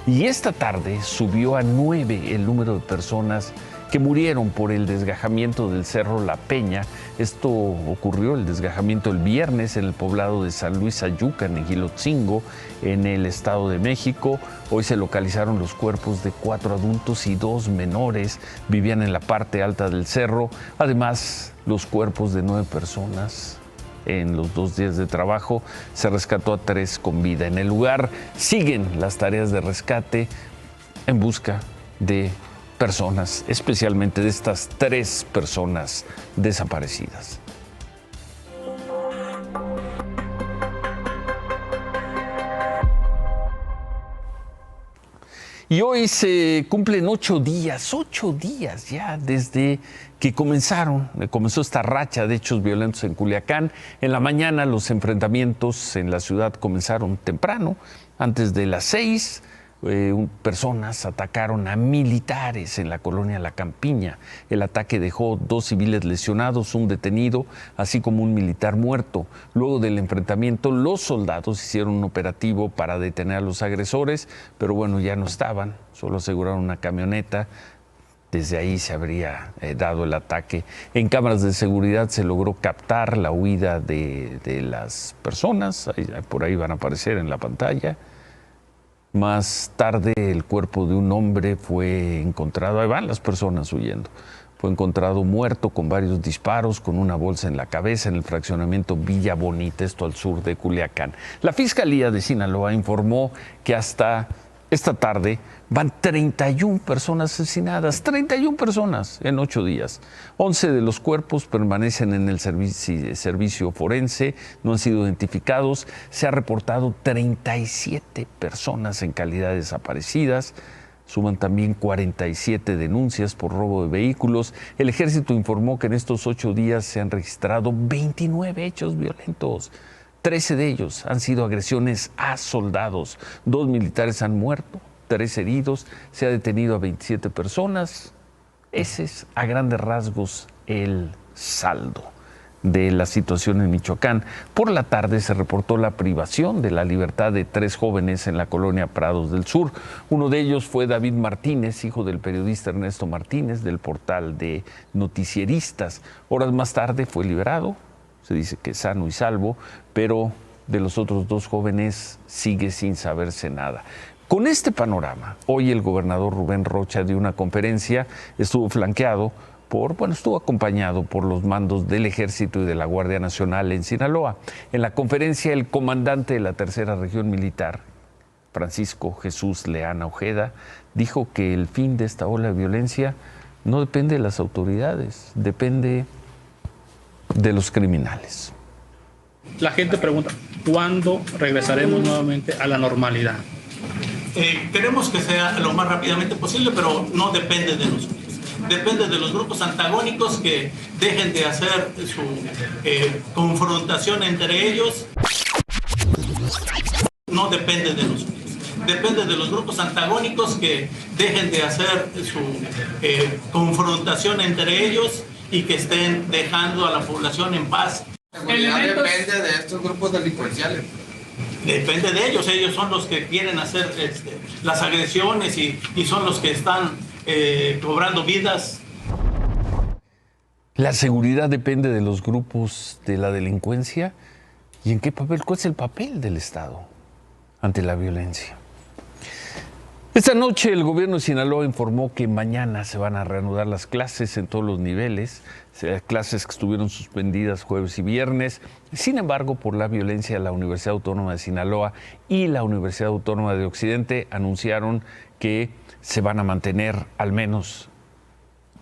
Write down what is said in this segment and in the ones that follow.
Y esta tarde subió a 9 el número de personas que murieron por el desgajamiento del Cerro La Peña. Esto ocurrió, el desgajamiento, el viernes en el poblado de San Luis Ayucan, en Gilotzingo, en el Estado de México. Hoy se localizaron los cuerpos de 4 adultos y 2 menores. Vivían en la parte alta del cerro. Además, los cuerpos de 9 personas. En los 2 días de trabajo se rescató a 3 con vida. En el lugar siguen las tareas de rescate en busca de personas, especialmente de estas 3 personas desaparecidas. Y hoy se cumplen 8 días ya desde que comenzó esta racha de hechos violentos en Culiacán. En la mañana los enfrentamientos en la ciudad comenzaron temprano, antes de las 6. Personas atacaron a militares en la colonia La Campiña. El ataque dejó 2 civiles lesionados, un detenido, así como un militar muerto. Luego del enfrentamiento, los soldados hicieron un operativo para detener a los agresores, pero bueno, ya no estaban, solo aseguraron una camioneta. Desde ahí se habría dado el ataque. En cámaras de seguridad se logró captar la huida de las personas, por ahí van a aparecer en la pantalla. Más tarde el cuerpo de un hombre fue encontrado, ahí van las personas huyendo, fue encontrado muerto con varios disparos, con una bolsa en la cabeza en el fraccionamiento Villa Bonita, esto al sur de Culiacán. La Fiscalía de Sinaloa informó que hasta esta tarde van 31 personas asesinadas, 31 personas en 8 días. 11 de los cuerpos permanecen en el servicio forense, no han sido identificados. Se ha reportado 37 personas en calidad de desaparecidas. Suman también 47 denuncias por robo de vehículos. El Ejército informó que en estos 8 días se han registrado 29 hechos violentos. 13 de ellos han sido agresiones a soldados. 2 militares han muerto, 3 heridos. Se ha detenido a 27 personas. Ese es, a grandes rasgos, el saldo de la situación en Michoacán. Por la tarde se reportó la privación de la libertad de 3 jóvenes en la colonia Prados del Sur. Uno de ellos fue David Martínez, hijo del periodista Ernesto Martínez, del portal de Noticieristas. Horas más tarde fue liberado. Se dice que sano y salvo, pero de los otros 2 jóvenes sigue sin saberse nada. Con este panorama, hoy el gobernador Rubén Rocha dio una conferencia, estuvo acompañado por los mandos del Ejército y de la Guardia Nacional en Sinaloa. En la conferencia, el comandante de la Tercera Región Militar, Francisco Jesús Leana Ojeda, dijo que el fin de esta ola de violencia no depende de las autoridades, depende de los criminales. La gente pregunta, ¿cuándo regresaremos nuevamente a la normalidad? Queremos que sea lo más rápidamente posible, pero no depende de nosotros. Depende de los grupos antagónicos que dejen de hacer su confrontación entre ellos. No depende de nosotros. Depende de los grupos antagónicos que dejen de hacer su confrontación entre ellos y que estén dejando a la población en paz. La seguridad depende de estos grupos delincuenciales. Depende de ellos, ellos son los que quieren hacer las agresiones y son los que están cobrando vidas. La seguridad depende de los grupos de la delincuencia. ¿Y en qué papel? ¿Cuál es el papel del Estado ante la violencia? Esta noche el gobierno de Sinaloa informó que mañana se van a reanudar las clases en todos los niveles, clases que estuvieron suspendidas jueves y viernes. Sin embargo, por la violencia, la Universidad Autónoma de Sinaloa y la Universidad Autónoma de Occidente anunciaron que se van a mantener al menos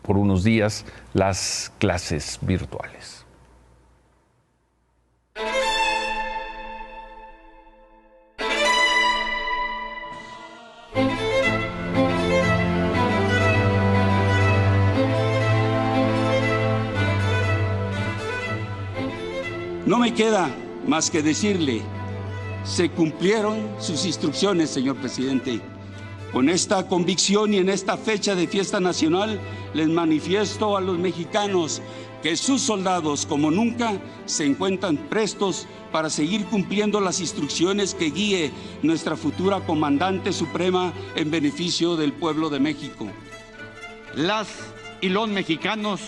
por unos días las clases virtuales. No me queda más que decirle, se cumplieron sus instrucciones, señor presidente. Con esta convicción y en esta fecha de fiesta nacional, les manifiesto a los mexicanos que sus soldados, como nunca, se encuentran prestos para seguir cumpliendo las instrucciones que guíe nuestra futura comandante suprema en beneficio del pueblo de México. Las y los mexicanos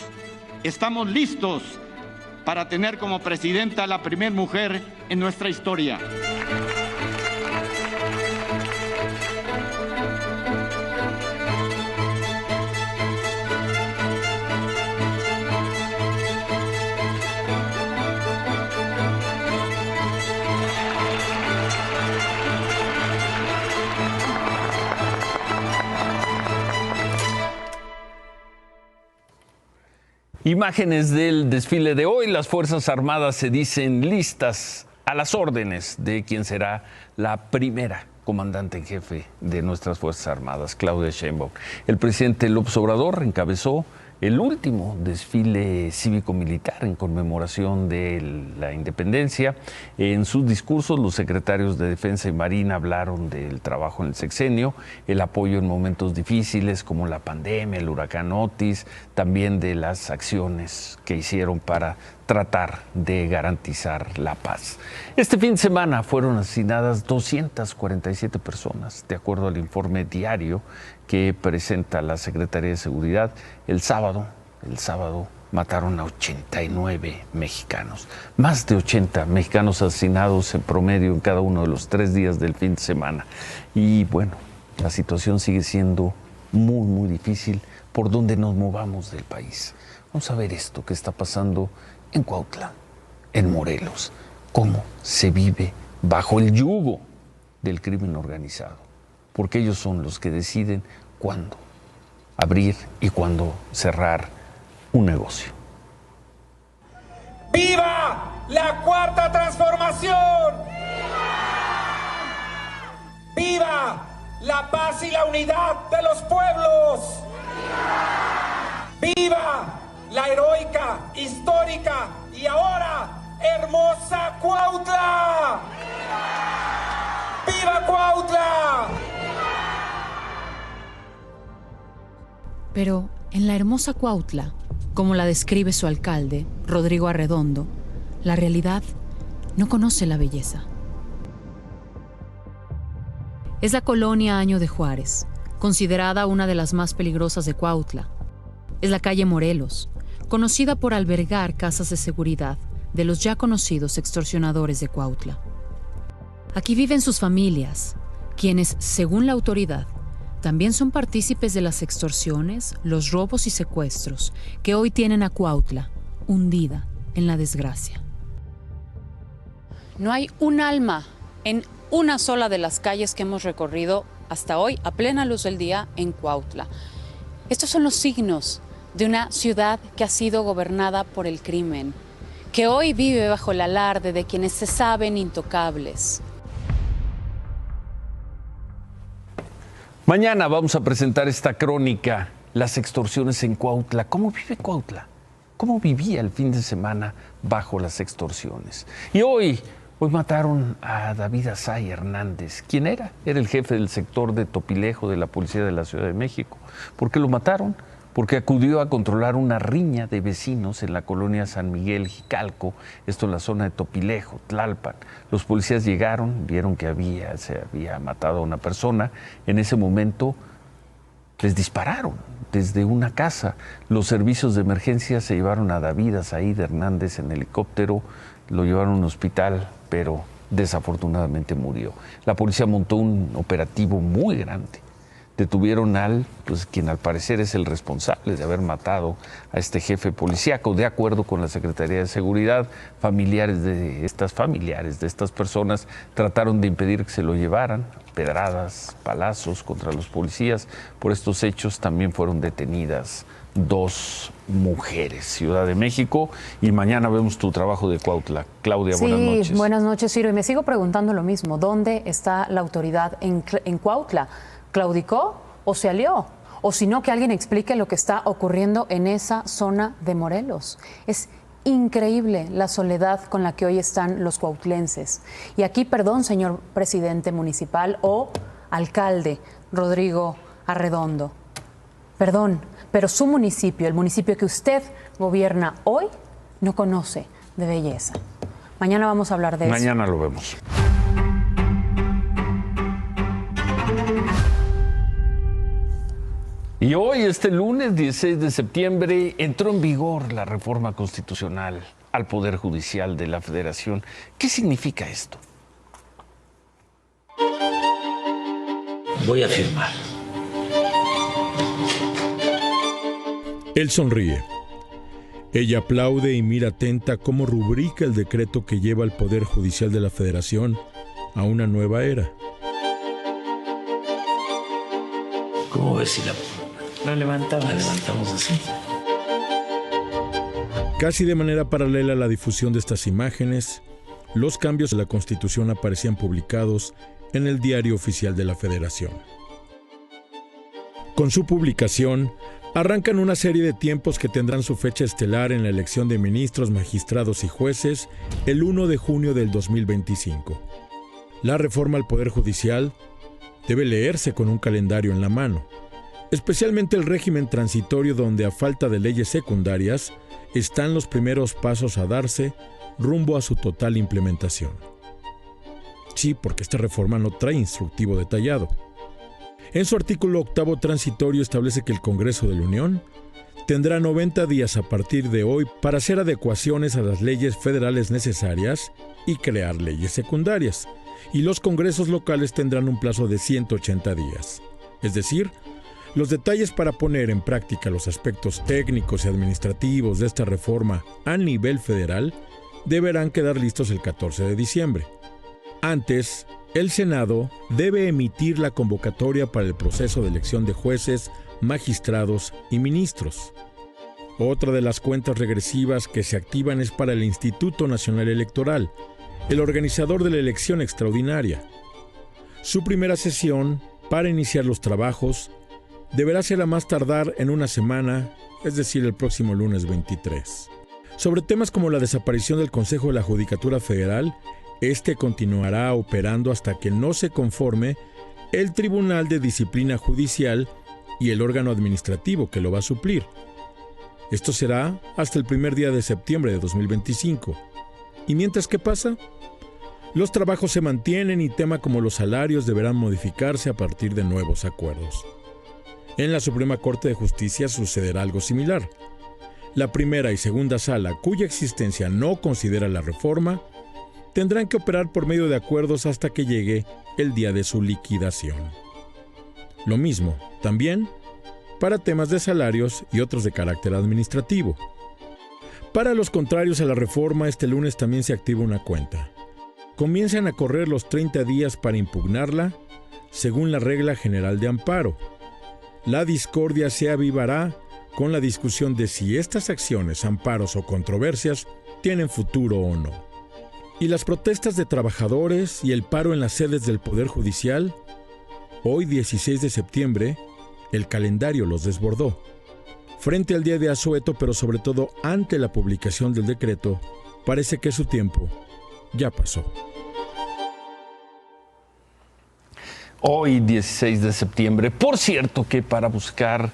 estamos listos para tener como presidenta a la primera mujer en nuestra historia. Imágenes del desfile de hoy. Las Fuerzas Armadas se dicen listas a las órdenes de quien será la primera comandante en jefe de nuestras Fuerzas Armadas, Claudia Sheinbaum. El presidente López Obrador encabezó el último desfile cívico-militar en conmemoración de la independencia. En sus discursos, los secretarios de Defensa y Marina hablaron del trabajo en el sexenio, el apoyo en momentos difíciles como la pandemia, el huracán Otis, también de las acciones que hicieron para tratar de garantizar la paz. Este fin de semana fueron asesinadas 247 personas, de acuerdo al informe diario que presenta la Secretaría de Seguridad. El sábado mataron a 89 mexicanos. Más de 80 mexicanos asesinados en promedio en cada uno de los 3 días del fin de semana. Y bueno, la situación sigue siendo muy, muy difícil por donde nos movamos del país. Vamos a ver esto que está pasando en Cuautla, en Morelos. Cómo se vive bajo el yugo del crimen organizado. Porque ellos son los que deciden cuándo abrir y cuándo cerrar un negocio. ¡Viva la Cuarta Transformación! ¡Viva la paz y la unidad de los pueblos! ¡Viva la heroica, histórica y ahora hermosa Cuautla! ¡Viva Cuautla! Pero en la hermosa Cuautla, como la describe su alcalde, Rodrigo Arredondo, la realidad no conoce la belleza. Es la colonia Año de Juárez, considerada una de las más peligrosas de Cuautla. Es la calle Morelos, conocida por albergar casas de seguridad de los ya conocidos extorsionadores de Cuautla. Aquí viven sus familias, quienes, según la autoridad, también son partícipes de las extorsiones, los robos y secuestros que hoy tienen a Cuautla hundida en la desgracia. No hay un alma en una sola de las calles que hemos recorrido hasta hoy a plena luz del día en Cuautla. Estos son los signos de una ciudad que ha sido gobernada por el crimen, que hoy vive bajo el alarde de quienes se saben intocables. Mañana vamos a presentar esta crónica, las extorsiones en Cuautla. ¿Cómo vive Cuautla? ¿Cómo vivía el fin de semana bajo las extorsiones? Y hoy mataron a David Azay Hernández. ¿Quién era? Era el jefe del sector de Topilejo de la Policía de la Ciudad de México. ¿Por qué lo mataron? Porque acudió a controlar una riña de vecinos en la colonia San Miguel Jicalco, esto en la zona de Topilejo, Tlalpan. Los policías llegaron, vieron que se había matado a una persona. En ese momento les dispararon desde una casa. Los servicios de emergencia se llevaron a David Azay Hernández en helicóptero, lo llevaron a un hospital, pero desafortunadamente murió. La policía montó un operativo muy grande. Detuvieron quien al parecer es el responsable de haber matado a este jefe policíaco. De acuerdo con la Secretaría de Seguridad, familiares de estas personas trataron de impedir que se lo llevaran. Pedradas, palazos contra los policías. Por estos hechos también fueron detenidas 2 mujeres. Ciudad de México, y mañana vemos tu trabajo de Cuautla. Claudia, buenas noches. Sí, buenas noches, Ciro. Y me sigo preguntando lo mismo. ¿Dónde está la autoridad en Cuautla? ¿Claudicó o se alió? O si no, que alguien explique lo que está ocurriendo en esa zona de Morelos. Es increíble la soledad con la que hoy están los cuautlenses. Y aquí, perdón, señor presidente municipal o alcalde Rodrigo Arredondo, perdón, pero su municipio, el municipio que usted gobierna hoy no conoce de belleza. Mañana vamos a hablar de eso. Mañana lo vemos. Y hoy, este lunes 16 de septiembre, entró en vigor la reforma constitucional al Poder Judicial de la Federación. ¿Qué significa esto? Voy a firmar. Él sonríe. Ella aplaude y mira atenta cómo rubrica el decreto que lleva al Poder Judicial de la Federación a una nueva era. ¿Cómo ves si la levantamos? La levantamos así. Casi de manera paralela a la difusión de estas imágenes, los cambios de la Constitución aparecían publicados en el Diario Oficial de la Federación. Con su publicación, arrancan una serie de tiempos que tendrán su fecha estelar en la elección de ministros, magistrados y jueces el 1 de junio del 2025. La reforma al Poder Judicial debe leerse con un calendario en la mano, especialmente el régimen transitorio donde, a falta de leyes secundarias, están los primeros pasos a darse rumbo a su total implementación. Sí, porque esta reforma no trae instructivo detallado. En su artículo 8º transitorio establece que el Congreso de la Unión tendrá 90 días a partir de hoy para hacer adecuaciones a las leyes federales necesarias y crear leyes secundarias, y los congresos locales tendrán un plazo de 180 días. Es decir, los detalles para poner en práctica los aspectos técnicos y administrativos de esta reforma a nivel federal deberán quedar listos el 14 de diciembre. Antes, el Senado debe emitir la convocatoria para el proceso de elección de jueces, magistrados y ministros. Otra de las cuentas regresivas que se activan es para el Instituto Nacional Electoral, el organizador de la elección extraordinaria. Su primera sesión, para iniciar los trabajos, deberá ser a más tardar en una semana, es decir, el próximo lunes 23. Sobre temas como la desaparición del Consejo de la Judicatura Federal, este continuará operando hasta que no se conforme el Tribunal de Disciplina Judicial y el órgano administrativo que lo va a suplir. Esto será hasta el primer día de septiembre de 2025. ¿Y mientras qué pasa? Los trabajos se mantienen y temas como los salarios deberán modificarse a partir de nuevos acuerdos. En la Suprema Corte de Justicia sucederá algo similar. La primera y segunda sala, cuya existencia no considera la reforma, tendrán que operar por medio de acuerdos hasta que llegue el día de su liquidación. Lo mismo, también, para temas de salarios y otros de carácter administrativo. Para los contrarios a la reforma, este lunes también se activa una cuenta. Comienzan a correr los 30 días para impugnarla, según la regla general de amparo. La discordia se avivará con la discusión de si estas acciones, amparos o controversias tienen futuro o no. Y las protestas de trabajadores y el paro en las sedes del Poder Judicial, hoy 16 de septiembre, el calendario los desbordó. Frente al día de asueto, pero sobre todo ante la publicación del decreto, parece que su tiempo ya pasó. Hoy 16 de septiembre, por cierto que para buscar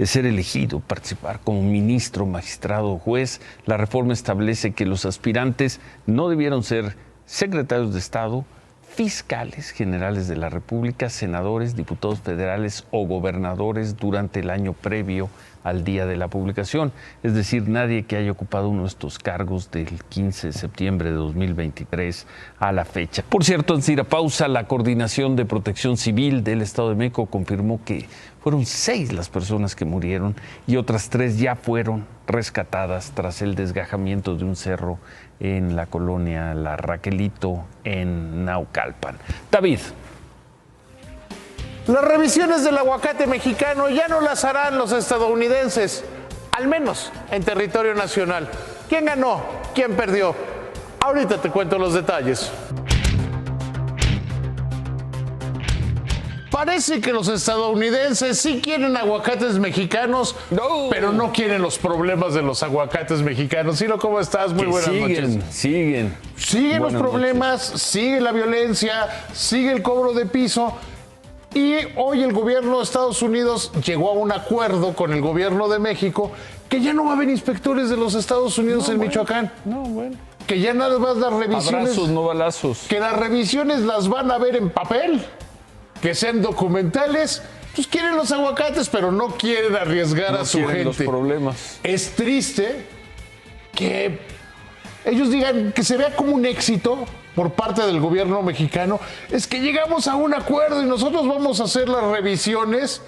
ser elegido, participar como ministro, magistrado o juez, la reforma establece que los aspirantes no debieron ser secretarios de Estado, fiscales generales de la República, senadores, diputados federales o gobernadores durante el año previo al día de la publicación. Es decir, nadie que haya ocupado uno de estos cargos del 15 de septiembre de 2023 a la fecha. Por cierto, en Sirapausa, la Coordinación de Protección Civil del Estado de México confirmó que fueron 6 las personas que murieron y otras 3 ya fueron rescatadas tras el desgajamiento de un cerro en la colonia La Raquelito, en Naucalpan. David. Las revisiones del aguacate mexicano ya no las harán los estadounidenses, al menos en territorio nacional. ¿Quién ganó? ¿Quién perdió? Ahorita te cuento los detalles. Parece que los estadounidenses sí quieren aguacates mexicanos, pero no quieren los problemas de los aguacates mexicanos. Ciro, ¿cómo estás? Muy buenas noches. Siguen los problemas, sigue la violencia, sigue el cobro de piso. Y hoy el gobierno de Estados Unidos llegó a un acuerdo con el gobierno de México que ya no va a haber inspectores de los Estados Unidos en Michoacán. No, bueno. Que ya nada más las revisiones. Abrazos, no balazos. Que las revisiones las van a ver en papel, que sean documentales. Pues quieren los aguacates, pero no quieren arriesgar a su gente. Los problemas. Es triste que ellos digan que se vea como un éxito por parte del gobierno mexicano. Es que llegamos a un acuerdo y nosotros vamos a hacer las revisiones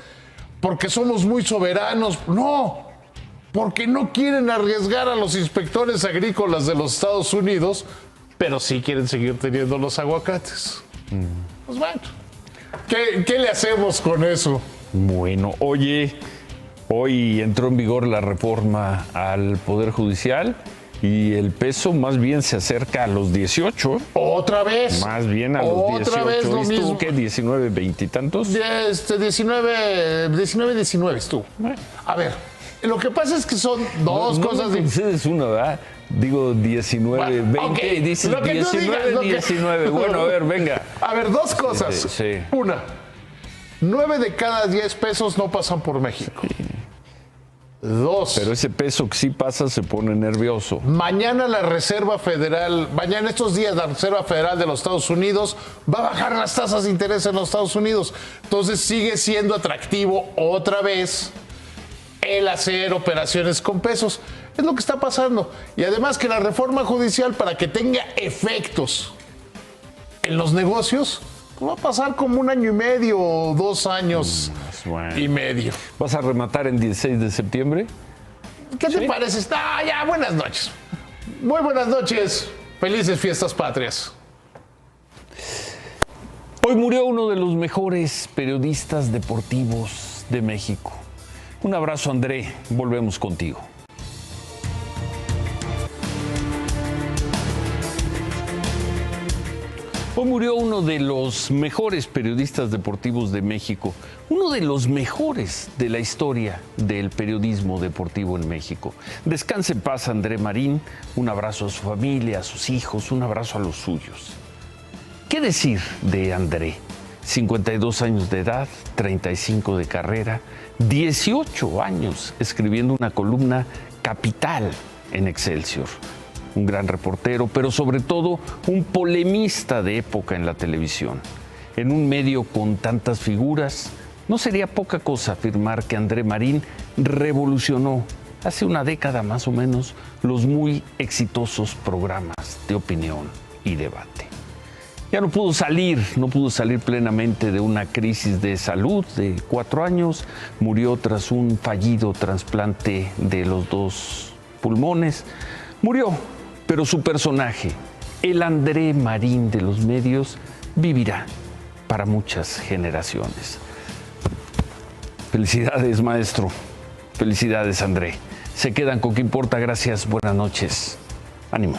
porque somos muy soberanos. No, porque no quieren arriesgar a los inspectores agrícolas de los Estados Unidos, pero sí quieren seguir teniendo los aguacates. Pues bueno, ¿qué le hacemos con eso? Bueno, oye, hoy entró en vigor la reforma al Poder Judicial y el peso más bien se acerca a los 18. ¿Otra vez? Más bien a los 18. Otra vez lo ¿Estuvo mismo. qué? ¿19, 20 y tantos? 19 estuvo. A ver, lo que pasa es que son dos cosas. No concedes una, ¿verdad? Digo 19, Bueno, 20 okay. y dices Lo que tú 19, digas, 19. Bueno, a ver, venga. A ver, dos cosas. Sí. Una, 9 de cada 10 pesos no pasan por México. Dos. Pero ese peso que sí pasa se pone nervioso. Mañana la Reserva Federal, mañana estos días la Reserva Federal de los Estados Unidos va a bajar las tasas de interés en los Estados Unidos. Entonces sigue siendo atractivo otra vez el hacer operaciones con pesos. Es lo que está pasando. Y además que la reforma judicial, para que tenga efectos en los negocios, va a pasar como 1 año y medio o 2 años y medio. ¿Vas a rematar en 16 de septiembre? ¿Qué te parece? Ya, buenas noches. Muy buenas noches. Felices fiestas patrias. Hoy murió uno de los mejores periodistas deportivos de México. Un abrazo, André. Volvemos contigo. Hoy murió uno de los mejores periodistas deportivos de México, uno de los mejores de la historia del periodismo deportivo en México. Descanse en paz, André Marín. Un abrazo a su familia, a sus hijos, un abrazo a los suyos. ¿Qué decir de André? 52 años de edad, 35 de carrera, 18 años escribiendo una columna capital en Excelsior. Un gran reportero, pero sobre todo un polemista de época en la televisión. En un medio con tantas figuras, no sería poca cosa afirmar que André Marín revolucionó hace una década más o menos los muy exitosos programas de opinión y debate. Ya no pudo salir plenamente de una crisis de salud de 4 años, murió tras un fallido trasplante de los 2 pulmones, murió. Pero su personaje, el André Marín de los medios, vivirá para muchas generaciones. Felicidades, maestro. Felicidades, André. Se quedan con ¿Qué importa? Gracias. Buenas noches. Ánimo.